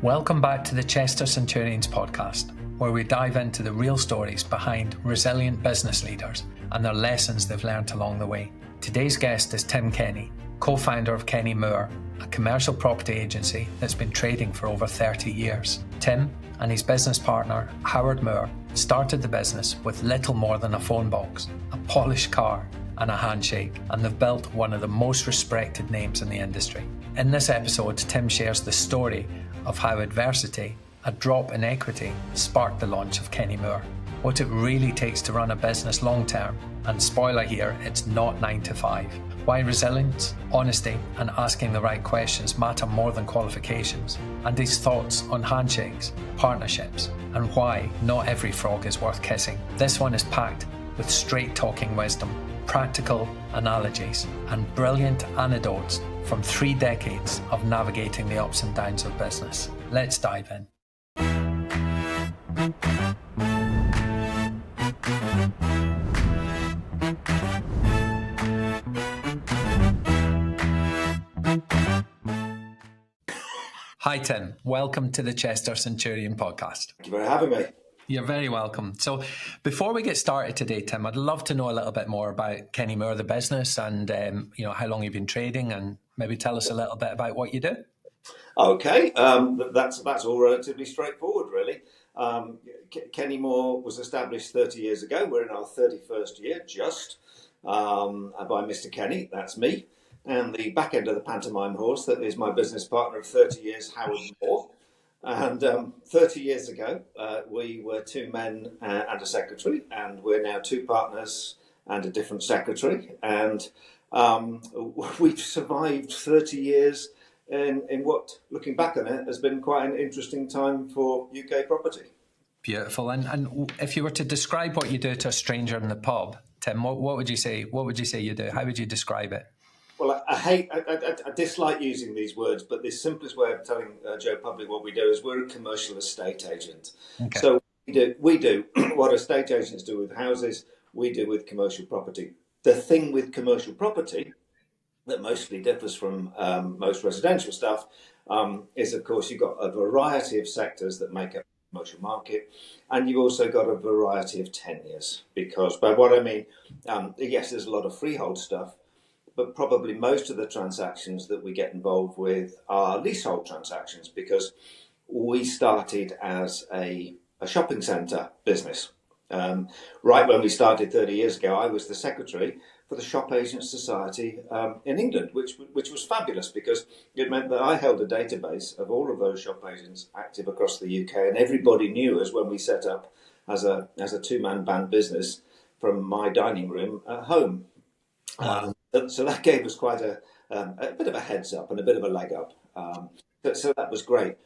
Welcome back to the Chester Centurions Podcast, where we dive into the real stories behind resilient business leaders and their lessons they've learned along the way. Today's guest is Tim Kenney, co-founder of Kenny Moore, a commercial property agency that's been trading for over 30 years. Tim and his business partner, Howard Moore, started the business with little more than a phone box, a polished car, and a handshake, and they've built one of the most respected names in the industry. In this episode, Tim shares the story of how adversity, a drop in equity, sparked the launch of Kenny Moore, what it really takes to run a business long term, and spoiler here, it's not 9 to 5. Why resilience, honesty, and asking the right questions matter more than qualifications, and his thoughts on handshakes, partnerships, and why not every frog is worth kissing. This one is packed with straight-talking wisdom, practical analogies, and brilliant anecdotes from 3 decades of navigating the ups and downs of business. Let's dive in. Hi Tim, welcome to the Chester Centurion Podcast. Thank you for having me. You're very welcome. So before we get started today, Tim, I'd love to know a little bit more about Kenny Moore, the business, and how long you've been trading, and maybe tell us a little bit about what you do. Okay, that's all relatively straightforward, really. Kenny Moore was established 30 years ago. We're in our 31st year, just, by Mr. Kenney, that's me, and the back end of the Pantomime horse, that is my business partner of 30 years, Howard Moore. And 30 years ago, we were 2 men and a secretary, and we're now 2 partners and a different secretary. And we've survived 30 years in what, looking back on it, has been quite an interesting time for UK property. Beautiful. And if you were to describe what you do to a stranger in the pub, Tim, what would you say? What would you say you do? How would you describe it? Well, I dislike using these words, but the simplest way of telling Joe Public what we do is we're a commercial estate agent. Okay. So we do what estate agents do with houses, we do with commercial property. The thing with commercial property that mostly differs from most residential stuff is, of course, you've got a variety of sectors that make up the commercial market, and you've also got a variety of tenures. Because by what I mean, yes, there's a lot of freehold stuff, but probably most of the transactions that we get involved with are leasehold transactions, because we started as a shopping centre business. Right when we started 30 years ago, I was the secretary for the Shop Agents Society in England, which was fabulous, because it meant that I held a database of all of those shop agents active across the UK, and everybody knew us when we set up as a 2-man band business from my dining room at home. So that gave us quite a bit of a heads up and a bit of a leg up. So that was great.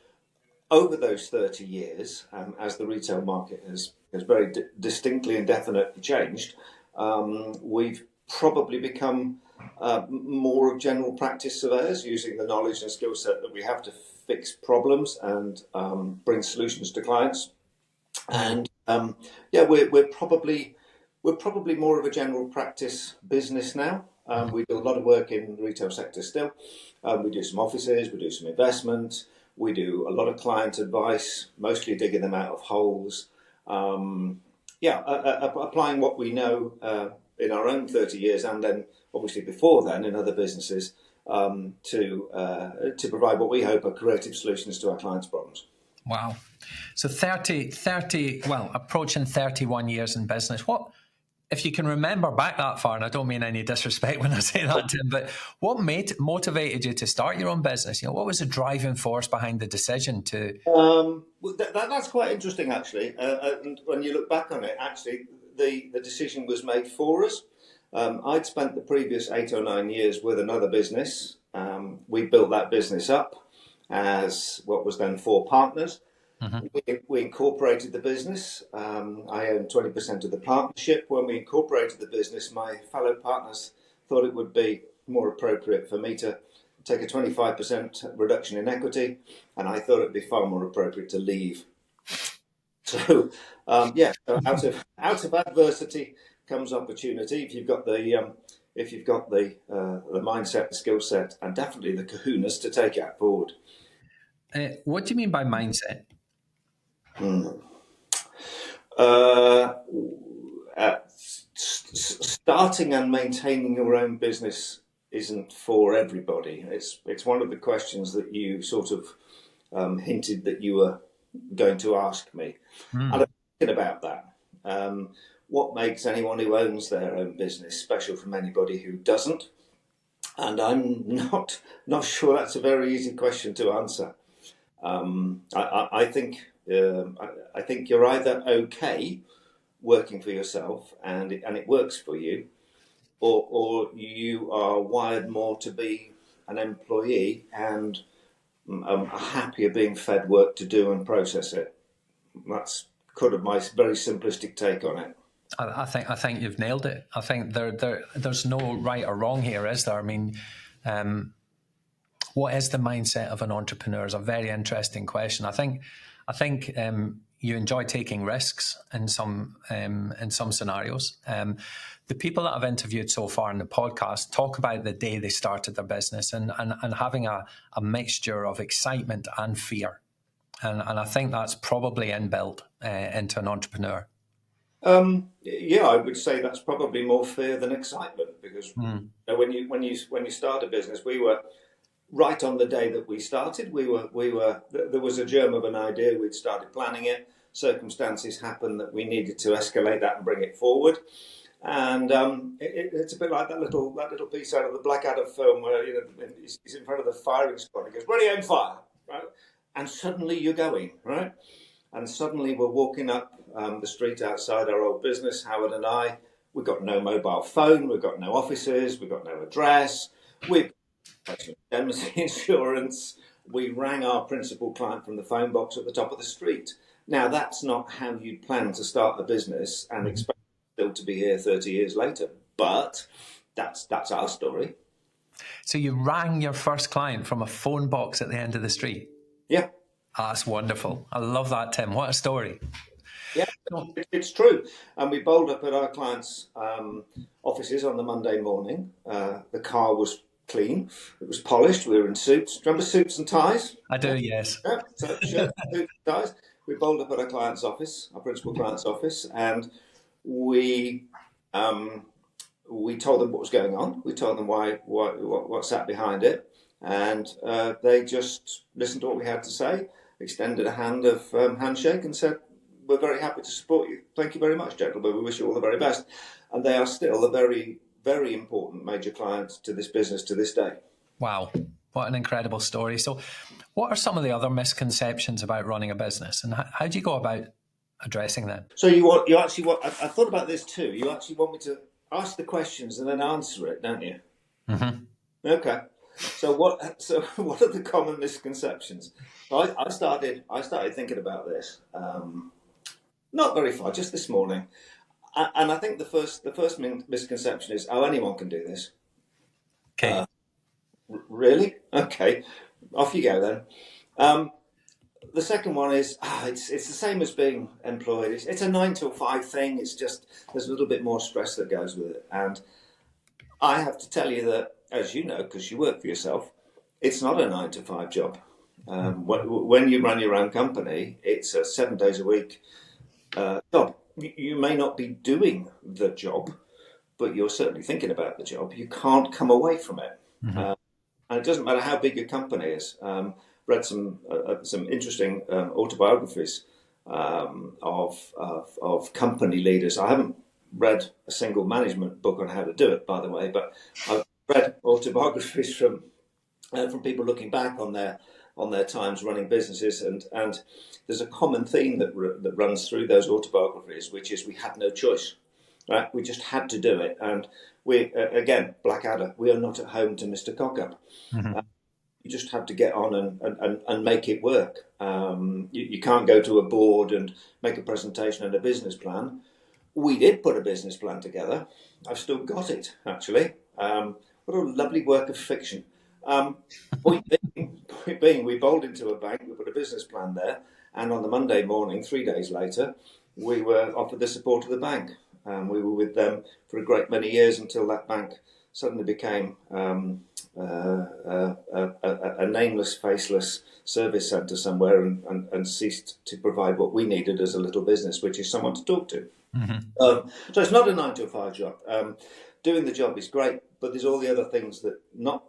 Over those 30 years, as the retail market has very distinctly and definitely changed, we've probably become more of general practice surveyors, using the knowledge and skill set that we have to fix problems and bring solutions to clients. And we're probably more of a general practice business now. We do a lot of work in the retail sector still. We do some offices, we do some investment, we do a lot of client advice, mostly digging them out of holes. Applying what we know in our own 30 years, and then obviously before then in other businesses, to provide what we hope are creative solutions to our clients' problems. Wow. So approaching 31 years in business. What, if you can remember back that far, and I don't mean any disrespect when I say that, Tim, but what motivated you to start your own business? What was the driving force behind the decision to? That's quite interesting, actually. And when you look back on it, actually, the decision was made for us. I'd spent the previous 8 or 9 years with another business. We built that business up as what was then 4 partners. Mm-hmm. We incorporated the business. I owned 20% of the partnership. When we incorporated the business, my fellow partners thought it would be more appropriate for me to take a 25% reduction in equity, and I thought it would be far more appropriate to leave. So, out of adversity comes opportunity. If you've got the mindset, the skill set, and definitely the kahunas to take it forward. What do you mean by mindset? Starting and maintaining your own business isn't for everybody. It's one of the questions that you sort of hinted that you were going to ask me. And I'm thinking about that. What makes anyone who owns their own business special from anybody who doesn't? And I'm not sure that's a very easy question to answer. I think you're either okay working for yourself and it works for you, or you are wired more to be an employee and happier being fed work to do and process it. That's kind of my very simplistic take on it. I think you've nailed it. I think there's no right or wrong here, is there? I mean, what is the mindset of an entrepreneur is a very interesting question. I think you enjoy taking risks in some scenarios. The people that I've interviewed so far in the podcast talk about the day they started their business and having a mixture of excitement and fear. And I think that's probably inbuilt into an entrepreneur. Yeah, I would say that's probably more fear than excitement, because when you start a business, we were right on the day that we started. There was a germ of an idea. We'd started planning it. Circumstances happened that we needed to escalate that and bring it forward. And it's a bit like that little piece out of the Blackadder film where he's in front of the firing squad. He goes, "Ready, aim, fire!" Right, and suddenly you're going right. And suddenly we're walking up the street outside our old business, Howard and I. We've got no mobile phone, we've got no offices, we've got no address, we've got indemnity insurance. We rang our principal client from the phone box at the top of the street. Now, that's not how you plan to start a business and expect still to be here 30 years later. But that's our story. So you rang your first client from a phone box at the end of the street? Yeah. That's wonderful. I love that, Tim. What a story. Yeah, it's true. And we bowled up at our clients' offices on the Monday morning. The car was clean. It was polished. We were in suits. Remember suits and ties? I do, yes. Yeah, so shirt, suits, and ties. We bowled up at our client's office, our principal client's office, and we told them what was going on. We told them what sat behind it. And they just listened to what we had to say, extended a hand of handshake and said, "We're very happy to support you. Thank you very much, gentlemen. We wish you all the very best." And they are still a very, very important major client to this business to this day. Wow. What an incredible story. So what are some of the other misconceptions about running a business, and how do you go about addressing them? So I thought about this too. You actually want me to ask the questions and then answer it, don't you? Mm-hmm. Okay. So what are the common misconceptions? I started thinking about this not very far, just this morning, and I think the first misconception is, oh, anyone can do this. Okay. Really? Okay, off you go then. The second one is it's the same as being employed. It's a 9 to 5 thing. It's just there's a little bit more stress that goes with it, and I have to tell you that, as you know, because you work for yourself, it's not a 9 to 5 job. When you run your own company, it's a 7 days a week job. You may not be doing the job, but you're certainly thinking about the job. You can't come away from it. Mm-hmm. And it doesn't matter how big your company is. Read some interesting autobiographies of company leaders. I haven't read a single management book on how to do it, by the way, but I've read autobiographies from people looking back on their times running businesses, and there's a common theme that runs through those autobiographies, which is we had no choice, right? We just had to do it, and we again, Blackadder, we are not at home to Mr. Cockup. Mm-hmm. You just have to get on and make it work. You can't go to a board and make a presentation and a business plan. We did put a business plan together. I've still got it, actually. What a lovely work of fiction. Point being, we bowled into a bank, we put a business plan there, and on the Monday morning, 3 days later, we were offered the support of the bank. We were with them for a great many years until that bank suddenly became a nameless, faceless service centre somewhere and ceased to provide what we needed as a little business, which is someone to talk to. So it's not a 9 to 5 job. Doing the job is great, but there's all the other things that not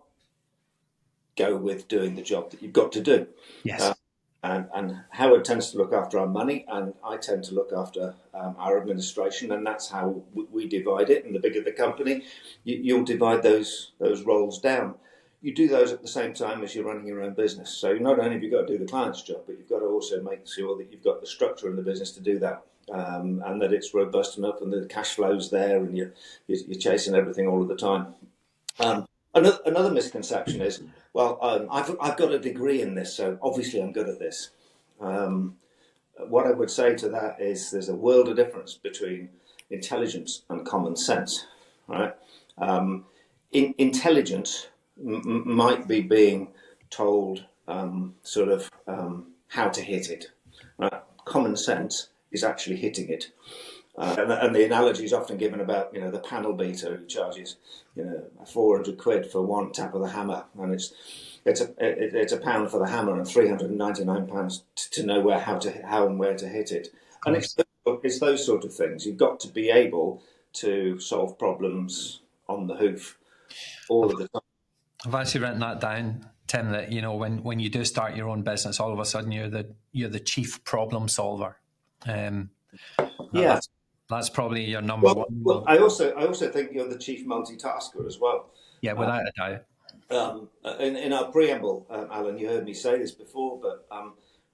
go with doing the job that you've got to do. Yes. And Howard tends to look after our money, and I tend to look after our administration, and that's how we divide it. And the bigger the company, you'll divide those roles down. You do those at the same time as you're running your own business. So not only have you got to do the client's job, but you've got to also make sure that you've got the structure in the business to do that, and that it's robust enough, and the cash flow's there, and you're chasing everything all of the time. Another misconception is, well, I've got a degree in this, so obviously I'm good at this. What I would say to that is there's a world of difference between intelligence and common sense, right? Intelligence might be being told how to hit it, right? Common sense is actually hitting it. And the analogy is often given about, the panel beater who charges, 400 quid for one tap of the hammer, and it's a pound for the hammer and £399 to know how and where to hit it. And it's those sort of things. You've got to be able to solve problems on the hoof all of the time. I've actually written that down, Tim, that when you do start your own business, all of a sudden you're the chief problem solver. That's probably your number one. Well, I also think you're the chief multitasker as well. Yeah, without a doubt. In our preamble, Alan, you heard me say this before, but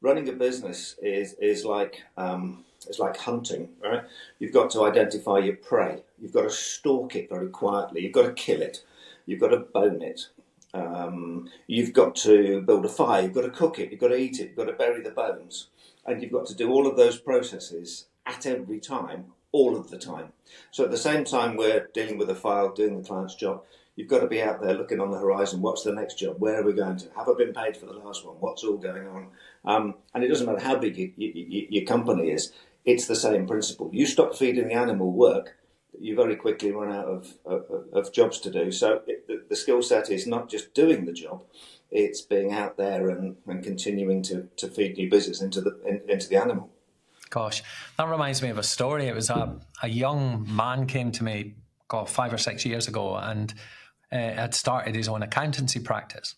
running a business is like hunting, right? You've got to identify your prey. You've got to stalk it very quietly. You've got to kill it. You've got to bone it. You've got to build a fire. You've got to cook it. You've got to eat it. You've got to bury the bones. And you've got to do all of those processes at every time, all of the time. So at the same time we're dealing with a file, doing the client's job, you've got to be out there looking on the horizon. What's the next job? Where are we going to? Have I been paid for the last one? What's all going on? And it doesn't matter how big your company is. It's the same principle. You stop feeding the animal work, you very quickly run out of jobs to do. So the skill set is not just doing the job, it's being out there and continuing to feed new business into the animal. Gosh, that reminds me of a story. It was a young man came to me 5 or 6 years ago and had started his own accountancy practice.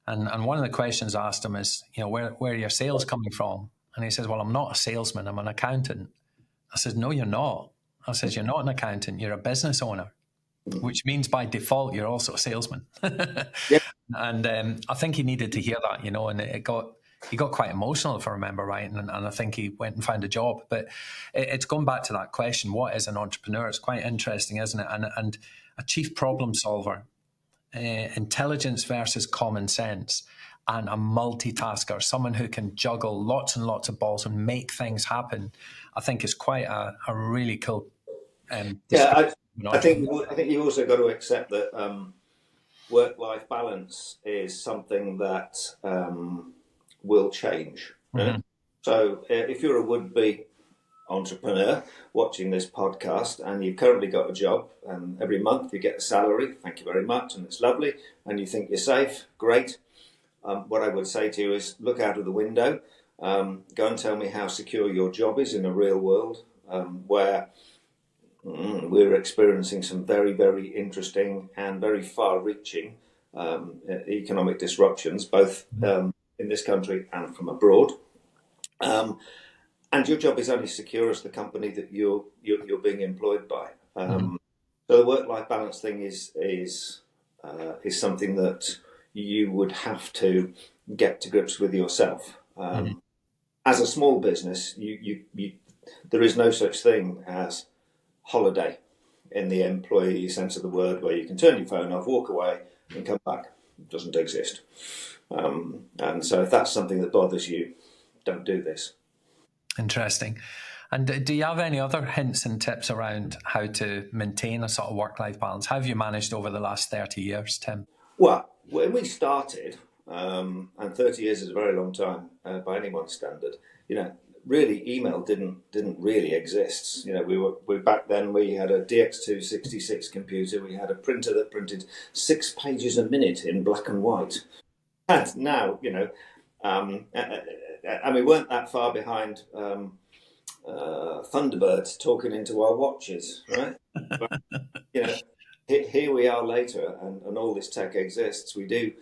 And one of the questions I asked him is, where are your sales coming from? And he says, well, I'm not a salesman, I'm an accountant. I said, no, you're not. I said, you're not an accountant, you're a business owner, which means by default, you're also a salesman. Yeah. And I think he needed to hear that, and he got quite emotional, if I remember right, and I think he went and found a job. But it's going back to that question, what is an entrepreneur? It's quite interesting, isn't it? And a chief problem solver, intelligence versus common sense, and a multitasker, someone who can juggle lots and lots of balls and make things happen, I think is quite a really cool. I think you also got to accept that work-life balance is something that will change. Right? Mm-hmm. So if you're a would-be entrepreneur watching this podcast and you've currently got a job and every month you get a salary, thank you very much, and it's lovely, and you think you're safe, great. What I would say to you is look out of the window, go and tell me how secure your job is in a real world where we're experiencing some very, very interesting and very far-reaching economic disruptions, both in this country and from abroad. And your job is only secure as the company that you're being employed by. So the work-life balance thing is something that you would have to get to grips with yourself. As a small business, you there is no such thing as holiday in the employee sense of the word, where you can turn your phone off, walk away, and come back. It doesn't exist. And so if that's something that bothers you, don't do this. Interesting. And do you have any other hints and tips around how to maintain a sort of work-life balance? How have you managed over the last 30 years, Tim? Well, when we started, and 30 years is a very long time by anyone's standard, really email didn't really exist. We back then we had a DX266 computer. We had a printer that printed 6 pages a minute in black and white. And now, and we weren't that far behind Thunderbirds talking into our watches, right? But, here we are later, and all this tech exists. We do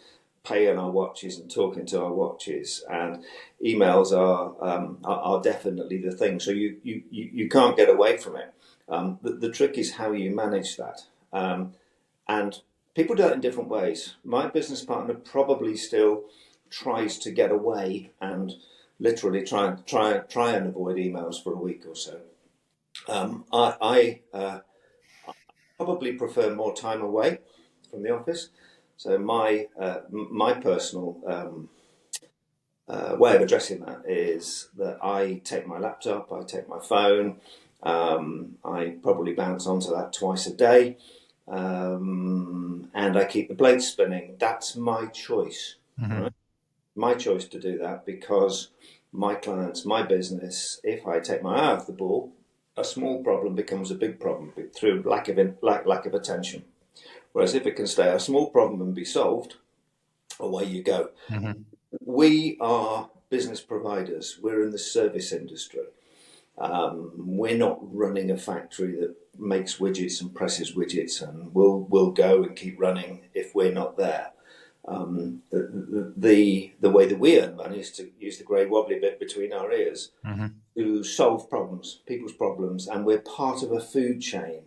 pay on our watches and talk into our watches, and emails are definitely the thing. So you can't get away from it. The trick is how you manage that, and people do it in different ways. My business partner probably still tries to get away and literally try and avoid emails for a week or so. I probably prefer more time away from the office. So my personal way of addressing that is that I take my laptop, I take my phone, I probably bounce onto that twice a day, and I keep the blade spinning. That's my choice. Mm-hmm. Right? My choice to do that, because my clients, my business, if I take my eye off the ball, a small problem becomes a big problem through lack of attention. Whereas if it can stay a small problem and be solved, away you go. Mm-hmm. We are business providers. We're in the service industry. We're not running a factory that makes widgets and presses widgets, and we'll go and keep running if we're not there. The way that we earn money is to use the grey wobbly bit between our ears, mm-hmm. to solve problems, people's problems, and we're part of a food chain.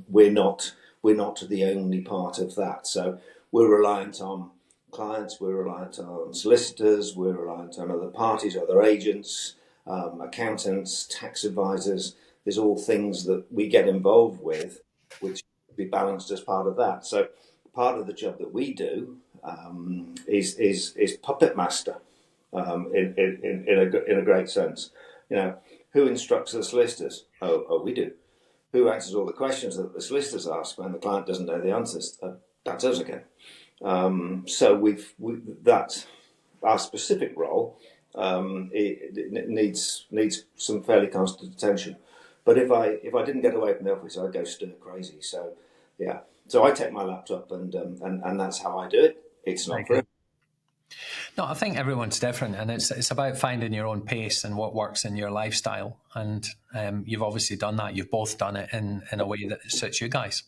We're not the only part of that. So we're reliant on clients, we're reliant on solicitors, we're reliant on other parties, other agents, accountants, tax advisors. There's all things that we get involved with, which be balanced as part of that. So part of the job that we do is puppet master in a great sense. Who instructs the solicitors? Oh, we do. Who answers all the questions that the solicitors ask when the client doesn't know the answers? That's us again. So that's our specific role. It needs some fairly constant attention. But if I didn't get away from the office, I'd go stir crazy. So yeah. So I take my laptop and that's how I do it. It's not for everyone. No, I think everyone's different, and it's about finding your own pace and what works in your lifestyle. And you've obviously done that. You've both done it in a way that suits you guys.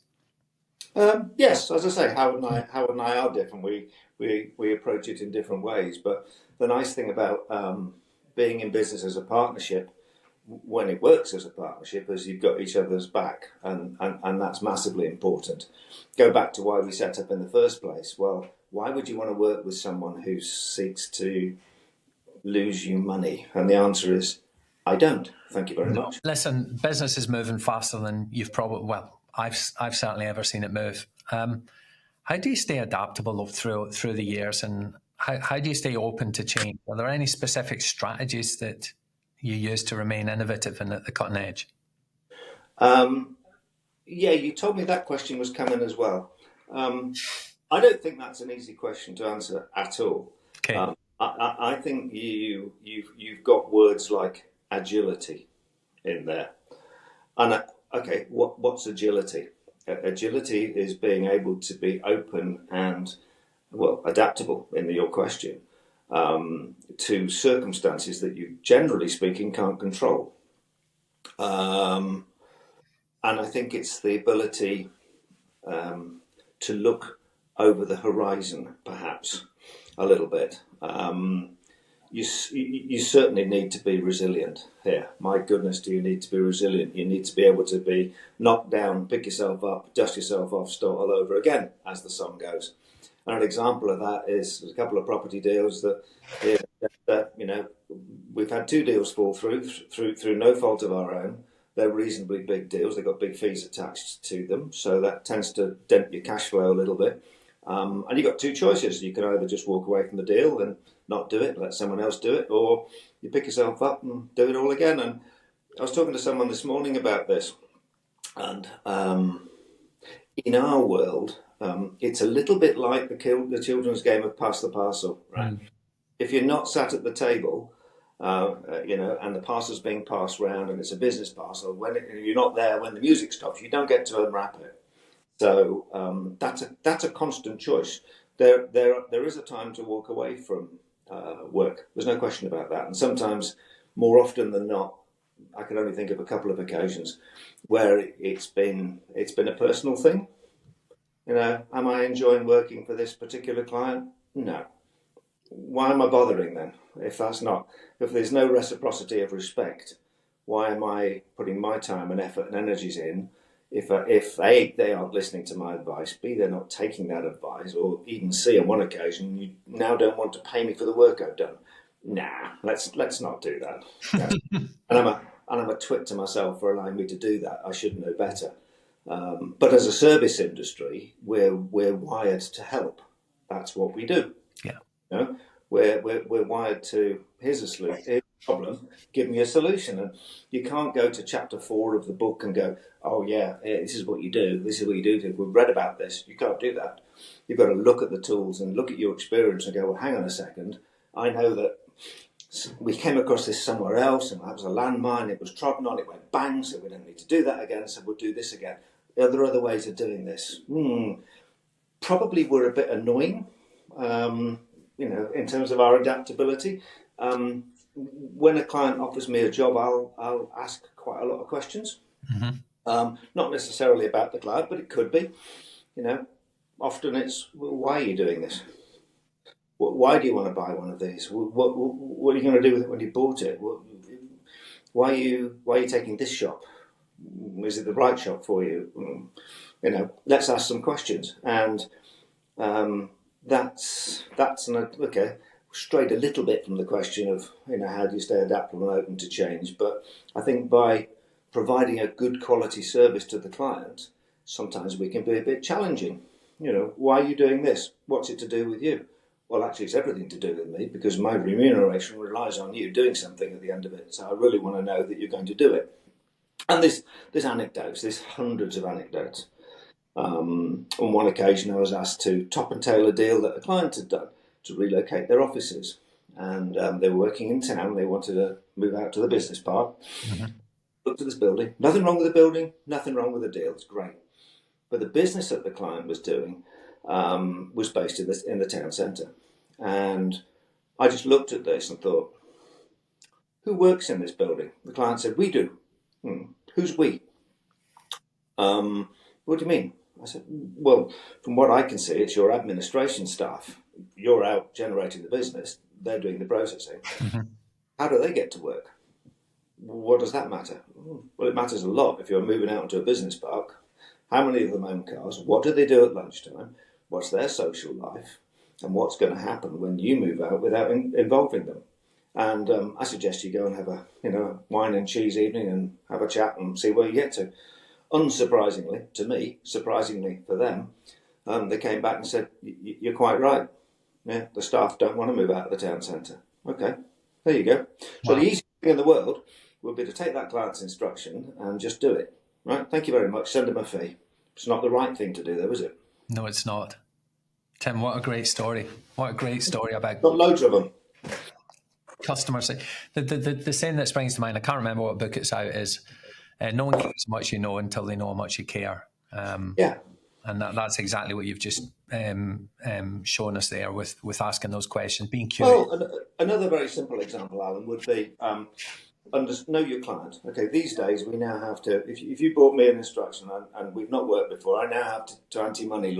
Yes, as I say, Howard and I are different. We approach it in different ways. But the nice thing about being in business as a partnership, when it works as a partnership, is you've got each other's back, and that's massively important. Go back to why we set up in the first place. Well, why would you want to work with someone who seeks to lose you money? And the answer is, I don't. Thank you very much. Listen, business is moving faster than you've I've certainly ever seen it move. How do you stay adaptable through the years, and how do you stay open to change? Are there any specific strategies that you use to remain innovative and at the cutting edge? Yeah, you told me that question was coming as well. I don't think that's an easy question to answer at all. Okay. I think you've got words like agility in there. And okay, what's agility? Agility is being able to be open and, adaptable in your question, to circumstances that you, generally speaking, can't control. And I think it's the ability to look over the horizon, perhaps, a little bit. You certainly need to be resilient here. My goodness, do you need to be resilient? You need to be able to be knocked down, pick yourself up, dust yourself off, start all over again, as the song goes. And an example of that is a couple of property deals that we've had 2 deals fall through no fault of our own. They're reasonably big deals. They've got big fees attached to them, so that tends to dent your cash flow a little bit. And you've got 2 choices. You can either just walk away from the deal and not do it, let someone else do it, or you pick yourself up and do it all again. And I was talking to someone this morning about this, and in our world, it's a little bit like the children's game of pass the parcel, right? If you're not sat at the table, and the parcel's being passed around, and it's a business parcel. When you're not there, when the music stops, you don't get to unwrap it. So that's a constant choice. There is a time to walk away from work. There's no question about that. And sometimes, more often than not, I can only think of a couple of occasions where it's been a personal thing. Am I enjoying working for this particular client? No. Why am I bothering then? If there's no reciprocity of respect, why am I putting my time and effort and energies in? If A, they aren't listening to my advice, B, they're not taking that advice, or even C, on one occasion, you now don't want to pay me for the work I've done. Nah, let's not do that. Yeah. and I'm a twit to myself for allowing me to do that. I should know better. But as a service industry, we're wired to help. That's what we do. Yeah. We're wired to, here's a solution, here's a problem, give me a solution. And you can't go to chapter 4 of the book and go, oh yeah, this is what you do. This is what you do. We've read about this. You can't do that. You've got to look at the tools and look at your experience and go, well, hang on a second. I know that we came across this somewhere else, and that was a landmine. It was trodden on. It went bang. So we don't need to do that again. So we'll do this again. Are there other ways of doing this? Probably we're a bit annoying. In terms of our adaptability. When a client offers me a job, I'll ask quite a lot of questions. Mm-hmm. Not necessarily about the client, but it could be. Often it's, well, why are you doing this? Why do you want to buy one of these? What are you going to do with it when you bought it? Why are you taking this shop? Is it the right shop for you? Let's ask some questions. And that's okay. Strayed a little bit from the question of how do you stay adaptable and open to change. But I think by providing a good quality service to the client, sometimes we can be a bit challenging. Why are you doing this? What's it to do with you? Well, actually, it's everything to do with me, because my remuneration relies on you doing something at the end of it. So I really want to know that you're going to do it. And there's anecdotes. There's hundreds of anecdotes. On one occasion, I was asked to top and tail a deal that a client had done to relocate their offices. And they were working in town. They wanted to move out to the business park. Mm-hmm. Looked at this building. Nothing wrong with the building. Nothing wrong with the deal. It's great. But the business that the client was doing was based in the town centre. And I just looked at this and thought, who works in this building? The client said, we do. Who's we? What do you mean? I said, well, from what I can see, it's your administration staff. You're out generating the business. They're doing the processing. Mm-hmm. How do they get to work? What does that matter? Well, it matters a lot if you're moving out into a business park. How many of them own cars? What do they do at lunchtime? What's their social life? And what's going to happen when you move out without involving them? And I suggest you go and have a wine and cheese evening and have a chat and see where you get to. Unsurprisingly, to me, surprisingly for them, they came back and said, you're quite right. Yeah, the staff don't want to move out of the town centre. Okay, there you go. So the easiest thing in the world would be to take that client's instruction and just do it. Right, thank you very much, send them a fee. It's not the right thing to do though, is it? No, it's not. Tim, what a great story. What a great story about... Got loads of them. Customers. The saying that springs to mind, I can't remember what book it's out, is no one cares how much you know until they know how much you care. Yeah. And that's exactly what you've just shown us there with asking those questions, being curious. Well, another very simple example, Alan, would be know your client. Okay, these days we now have to, if you brought me an instruction and we've not worked before, I now have to anti-money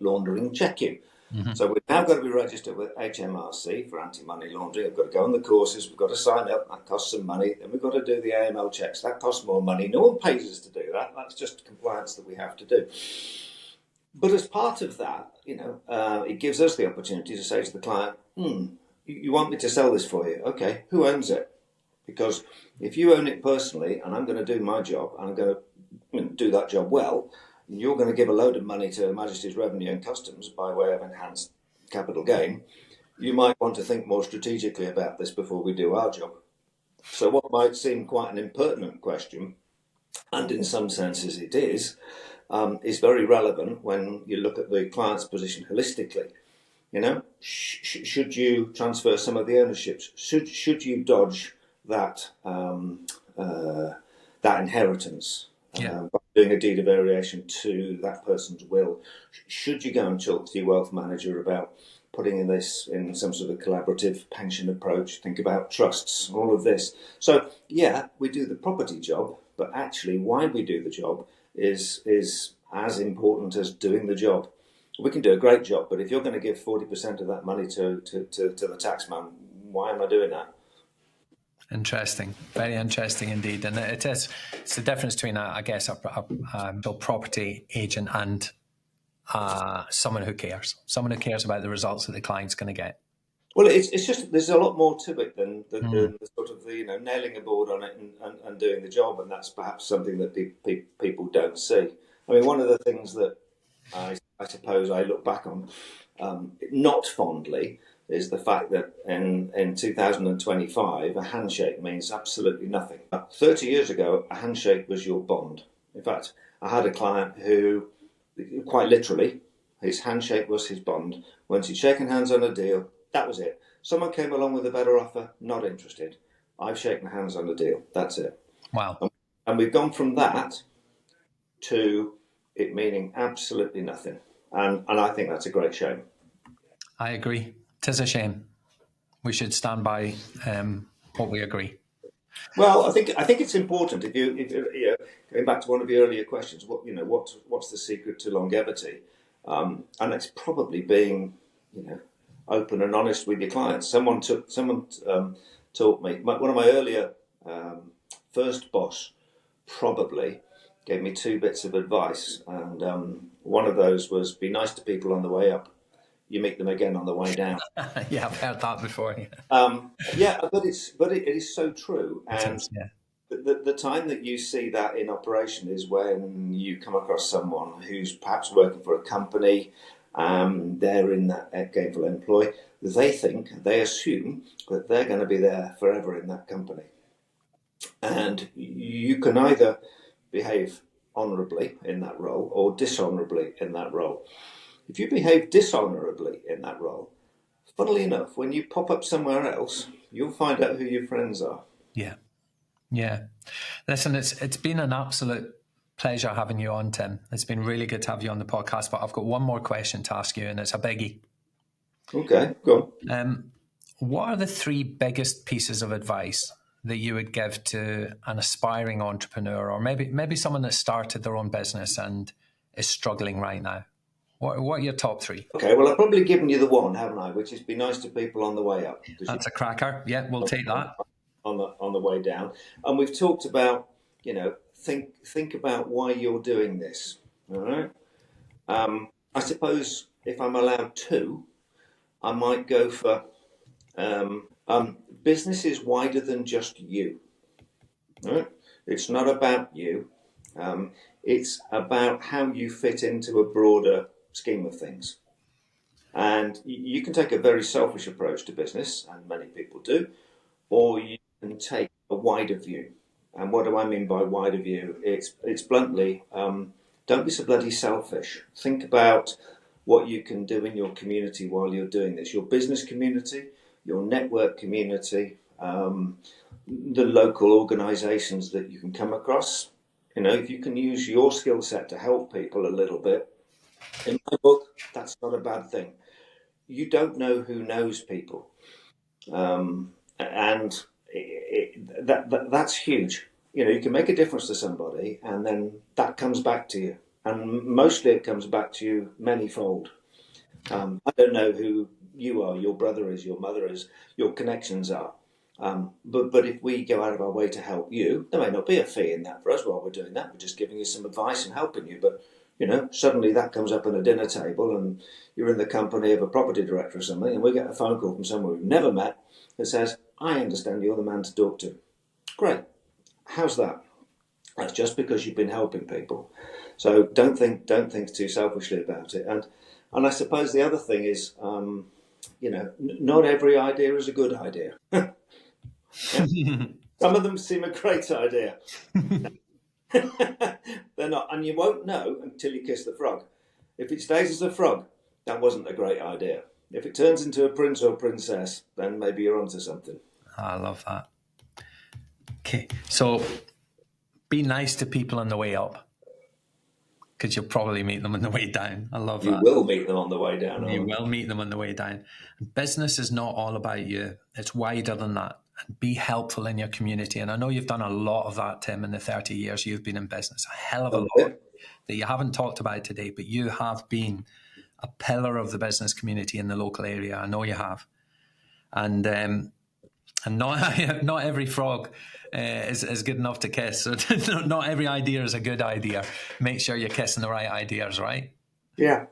laundering check you. Mm-hmm. So we've now got to be registered with HMRC for anti-money laundering. We've got to go on the courses. We've got to sign up. That costs some money. Then we've got to do the AML checks. That costs more money. No one pays us to do that. That's just compliance that we have to do. But as part of that, it gives us the opportunity to say to the client, you want me to sell this for you? Okay, who owns it? Because if you own it personally and I'm going to do my job and I'm going to do that job well, you're going to give a load of money to Her Majesty's Revenue and Customs by way of enhanced capital gain, you might want to think more strategically about this before we do our job. So what might seem quite an impertinent question, and in some senses it is very relevant when you look at the client's position holistically. Should you transfer some of the ownerships? Should you dodge that that inheritance by doing a deed of variation to that person's will? Should you go and talk to your wealth manager about putting this in some sort of collaborative pension approach? Think about trusts, all of this. So yeah, we do the property job, but actually why we do the job is as important as doing the job. We can do a great job, but if you're going to give 40% of that money to the taxman, why am I doing that? Interesting, very interesting indeed. And it's the difference between, I guess, a property agent and someone who cares about the results that the client's going to get. Well, it's just there's a lot more to it than the sort of the nailing a board on it and doing the job, and that's perhaps something that people don't see. I mean, one of the things that I suppose I look back on not fondly is the fact that in 2025 a handshake means absolutely nothing. 30 years ago, a handshake was your bond. In fact, I had a client who, quite literally, his handshake was his bond. Once he'd shaken hands on a deal, that was it. Someone came along with a better offer, not interested. I've shaken hands on the deal. That's it. Wow. And we've gone from that to it meaning absolutely nothing. And I think that's a great shame. I agree. 'Tis a shame. We should stand by what we agree. Well, I think it's important. If you going back to one of your earlier questions, what's the secret to longevity? And it's probably being open and honest with your clients. Someone taught me. One of my earlier first boss probably gave me 2 bits of advice, and one of those was be nice to people on the way up. You meet them again on the way down. Yeah, I've heard that before. But it is so true. And the time that you see that in operation is when you come across someone who's perhaps working for a company. They're in that gainful employ. They assume that they're going to be there forever in that company, and you can either behave honourably in that role or dishonourably in that role. If you behave dishonourably in that role, funnily enough, when you pop up somewhere else, you'll find out who your friends are. Yeah. Listen, it's been an absolute pleasure having you on, Tim. It's been really good to have you on the podcast, but I've got one more question to ask you, and it's a biggie. Okay, go on. What are the 3 biggest pieces of advice that you would give to an aspiring entrepreneur, or maybe someone that started their own business and is struggling right now? What are your top 3? Okay, well, I've probably given you the one, haven't I? Which is be nice to people on the way up. That's a cracker. Yeah, we'll take that. On the way down. And we've talked about, think about why you're doing this. All right. I suppose if I'm allowed 2, I might go for business is wider than just you. Right? It's not about you. It's about how you fit into a broader scheme of things. And you can take a very selfish approach to business, and many people do, or you can take a wider view. And what do I mean by wider view? It's bluntly, don't be so bloody selfish. Think about what you can do in your community while you're doing this. Your business community, your network community, the local organisations that you can come across. If you can use your skill set to help people a little bit, in my book, that's not a bad thing. You don't know who knows people. And that's huge. You can make a difference to somebody, and then that comes back to you. And mostly it comes back to you manyfold. I don't know who you are, your brother is, your mother is, your connections are. But if we go out of our way to help you, there may not be a fee in that for us while we're doing that. We're just giving you some advice and helping you. But, suddenly that comes up on a dinner table and you're in the company of a property director or something, and we get a phone call from someone we've never met that says, I understand you're the man to talk to. Great. How's that? That's just because you've been helping people. So don't think too selfishly about it. And I suppose the other thing is, not every idea is a good idea. Some of them seem a great idea. They're not, and you won't know until you kiss the frog. If it stays as a frog, that wasn't a great idea. If it turns into a prince or princess, then maybe you're onto something. I love that. Okay, so be nice to people on the way up, because you'll probably meet them on the way down. I love that. You will meet them on the way down. You will meet them on the way down. Business is not all about you. It's wider than that. And be helpful in your community. And I know you've done a lot of that, Tim, in the 30 years you've been in business. A hell of a lot that you haven't talked about today, but you have been a pillar of the business community in the local area. I know you have. And not every frog is good enough to kiss. So not every idea is a good idea. Make sure you're kissing the right ideas, right? Yeah.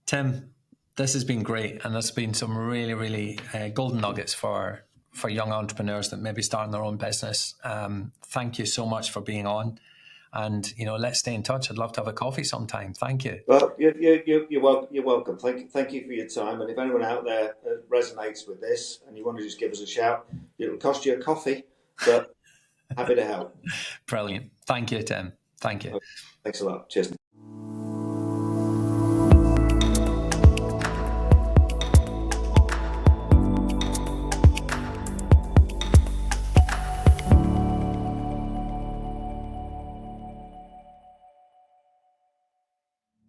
Tim, this has been great. And there's been some really, really golden nuggets for young entrepreneurs that may be starting their own business. Thank you so much for being on. And, let's stay in touch. I'd love to have a coffee sometime. Thank you. Well, you're welcome. Thank you for your time. And if anyone out there resonates with this and you want to just give us a shout, it'll cost you a coffee, but happy to help. Brilliant. Thank you, Tim. Thank you. Thanks a lot. Cheers.